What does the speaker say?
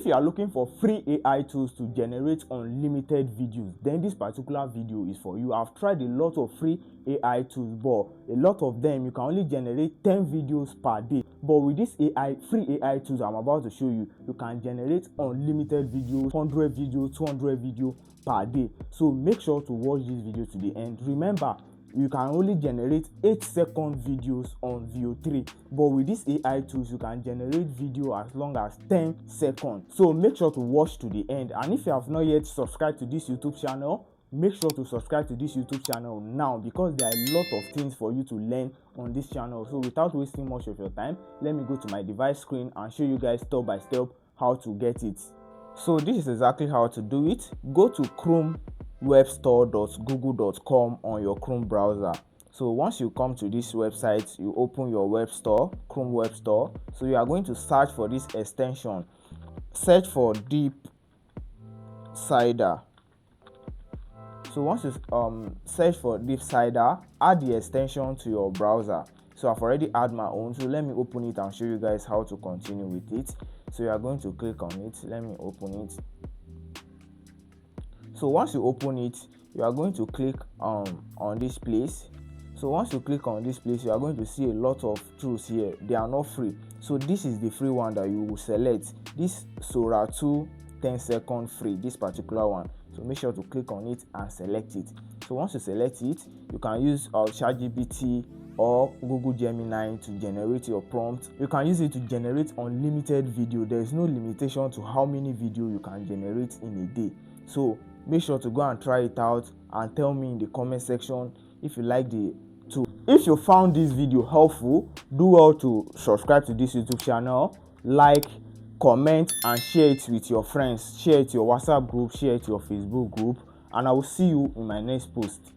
you are looking for free AI tools to generate unlimited videos, then this particular video is for you. I've tried a lot of free AI tools, but a lot of them you can only generate 10 videos per day. But with this free AI tools I'm about to show you, you can generate unlimited videos, 100 videos, 200 videos per day. So make sure to watch this video to the end. Remember, you can only generate 8-second videos on VO3, but with these AI tools you can generate video as long as 10 seconds. So make sure to watch to the end. And if you have not yet subscribed to this YouTube channel, make sure to subscribe to this YouTube channel now, because there are a lot of things for you to learn on this channel. So without wasting much of your time, let me go to my device screen and show you guys step by step how to get it. So this is exactly how to do it. Go to chromewebstore.google.com on your Chrome browser. So once you come to this website, you open your web store, Chrome Web Store. So you are going to search for this extension. Search for Deep Cider. So once you search for Deep Cider, add the extension to your browser. So I've already added my own, so let me open it and show you guys how to continue with it. So you are going to click on it. Let me open it. So once you open it, you are going to click on this place. So once you click on this place, you are going to see a lot of tools here. They are not free. So this is the free one that you will select. This Sora 2 10-second free, this particular one. So make sure to click on it and select it. So once you select it, you can use ChatGPT or Google Gemini to generate your prompt. You can use it to generate unlimited video. There is no limitation to how many video you can generate in a day. So make sure to go and try it out and tell me in the comment section if you like the tool. If you found this video helpful, do well to subscribe to this YouTube channel, like, comment and share it with your friends. Share it to your WhatsApp group, share it to your Facebook group, and I will see you in my next post.